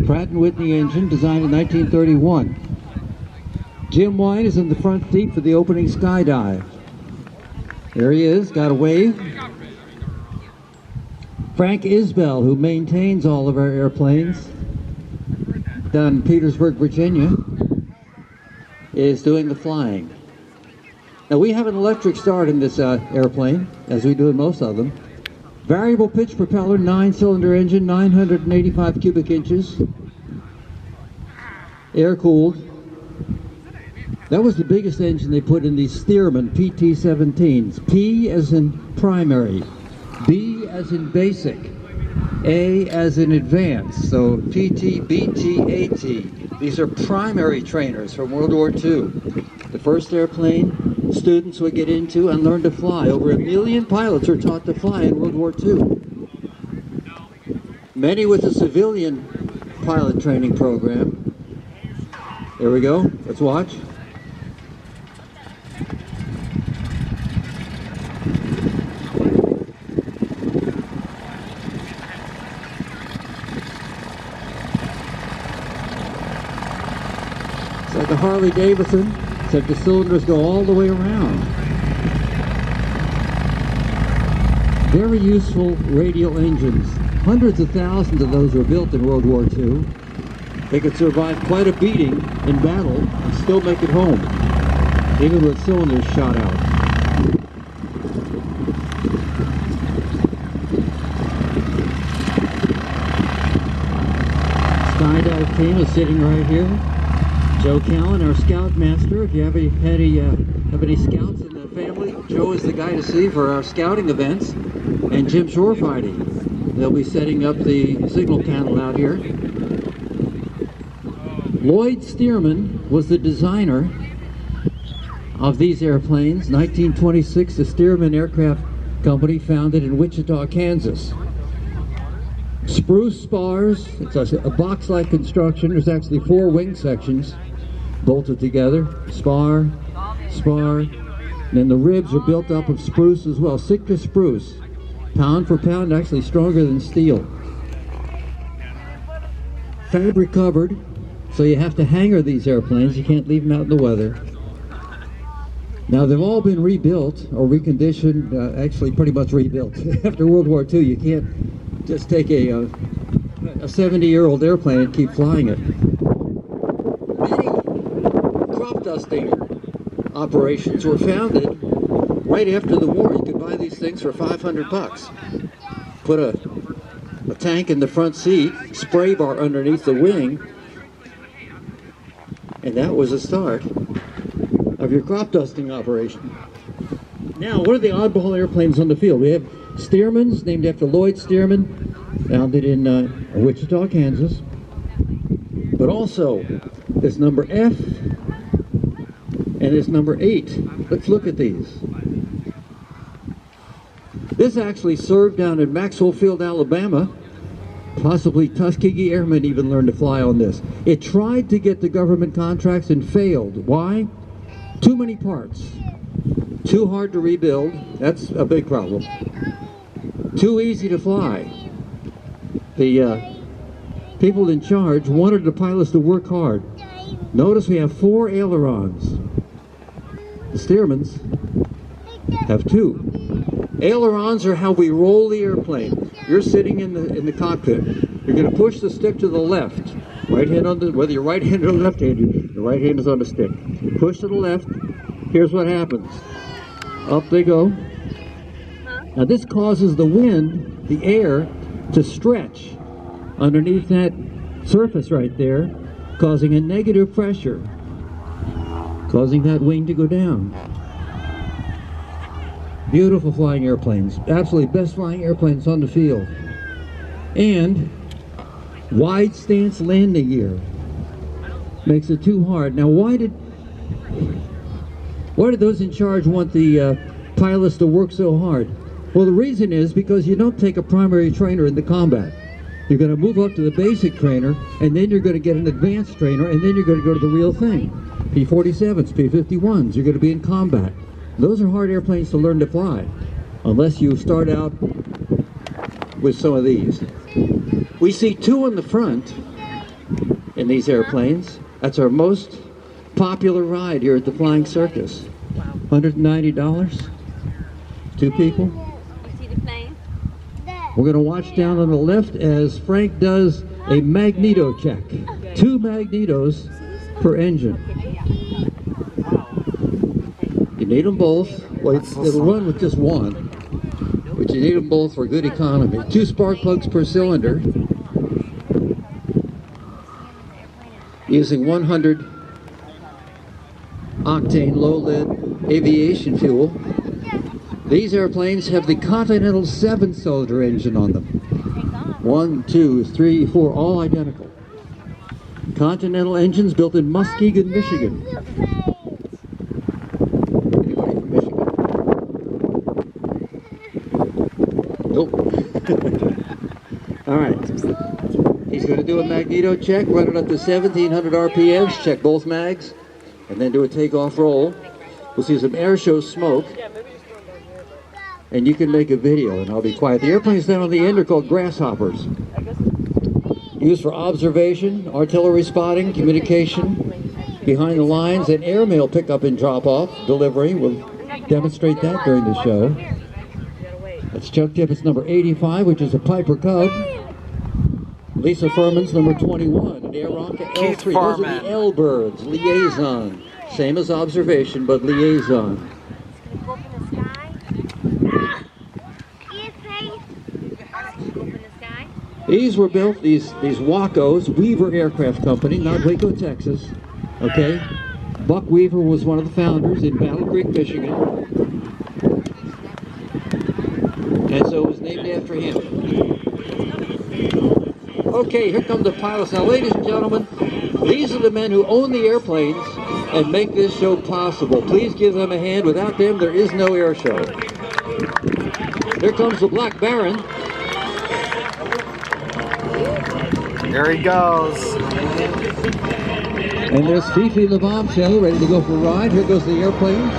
Pratt & Whitney engine designed in 1931. Jim White is in the front seat for the opening skydive. There he is, got a wave. Frank Isbel, who maintains all of our airplanes down in Petersburg, Virginia, is doing the flying. Now we have an electric start in this airplane, as we do in most of them. Variable pitch propeller, 9-cylinder engine, 985 cubic inches, air-cooled. That was the biggest engine they put in these Stearman PT-17s. P as in primary, B as in basic, A as in advanced. So PT, BT, AT. These are primary trainers from World War II. The first airplane students would get into and learn to fly. Over 1 million pilots were taught to fly in World War II. Many with a civilian pilot training program. There we go. Let's watch. It's like a Harley Davidson, except the cylinders go all the way around. Very useful radial engines. Hundreds of thousands of those were built in World War II. They could survive quite a beating in battle and still make it home, even with cylinders shot out. Skydive team is sitting right here. Joe Callan, our scout master. If you have any scouts in the family, Joe is the guy to see for our scouting events. And Jim Shorefighting. They'll be setting up the signal panel out here. Lloyd Stearman was the designer of these airplanes. 1926, the Stearman Aircraft Company, founded in Wichita, Kansas. Spruce spars. It's a box-like construction. There's actually 4 wing sections bolted together. Spar, spar. And then the ribs are built up of spruce as well. Sitka spruce. Pound for pound, actually stronger than steel. Fabric covered, so you have to hangar these airplanes. You can't leave them out in the weather. Now they've all been rebuilt or reconditioned, actually pretty much rebuilt. After World War II, you can't just take a 70-year-old airplane and keep flying it. Many crop dusting operations were founded right after the war. You could buy these things for $500. Put a tank in the front seat, spray bar underneath the wing, and that was the start of your crop dusting operation. Now, what are the oddball airplanes on the field? We have Stearmans, named after Lloyd Stearman, founded in Wichita, Kansas. But also, there's number F, and there's number 8. Let's look at these. This actually served down in Maxwell Field, Alabama. Possibly Tuskegee Airmen even learned to fly on this. It tried to get the government contracts and failed. Why? Too many parts. Too hard to rebuild. That's a big problem. Too easy to fly. The people in charge wanted the pilots to work hard. Notice we have 4 ailerons. The Stearmans have 2. Ailerons are how we roll the airplane. You're sitting in the cockpit. You're going to push the stick to the left. Right hand on the, whether you're right-handed or left-handed, the right hand is on the stick. Push to the left. Here's what happens. Up they go. Now this causes the wind, the air, to stretch underneath that surface right there, causing a negative pressure, causing that wing to go down. Beautiful flying airplanes. Absolutely best flying airplanes on the field. And wide stance landing gear. Makes it too hard. Now why did those in charge want the pilots to work so hard? Well, the reason is because you don't take a primary trainer into combat. You're going to move up to the basic trainer, and then you're going to get an advanced trainer, and then you're going to go to the real thing. P-47s, P-51s, you're going to be in combat. Those are hard airplanes to learn to fly, unless you start out with some of these. We see 2 in the front, in these airplanes. That's our most popular ride here at the Flying Circus. $190, 2 people. We're going to watch down on the left as Frank does a magneto check. 2 magnetos per engine. You need them both. Well, it'll run with just one, but you need them both for good economy. 2 spark plugs per cylinder, using 100 octane low lead aviation fuel. These airplanes have the Continental 7-cylinder engine on them. 1, 2, 3, 4, all identical. Continental engines built in Muskegon, Michigan. Anybody from Michigan? Nope. All right. He's going to do a magneto check, run it up to 1,700 RPMs, check both mags, and then do a takeoff roll. We'll see some Airshow smoke. And you can make a video, and I'll be quiet. The airplanes down on the end are called grasshoppers. Used for observation, artillery spotting, communication, behind the lines, and airmail pickup and drop-off delivery. We'll demonstrate that during the show. That's Chuck Tippett's number 85, which is a Piper Cub. Lisa Furman's number 21, an Air Rocket L3. Those are the L-birds, liaison. Same as observation, but liaison. These were built, these Wacos, Weaver Aircraft Company, not Waco, Texas. Okay? Buck Weaver was one of the founders in Battle Creek, Michigan. And so it was named after him. Okay, here come the pilots. Now, ladies and gentlemen, these are the men who own the airplanes and make this show possible. Please give them a hand. Without them, there is no air show. Here comes the Black Baron. There he goes. And there's Fifi the Bombshell, ready to go for a ride. Here goes the airplane.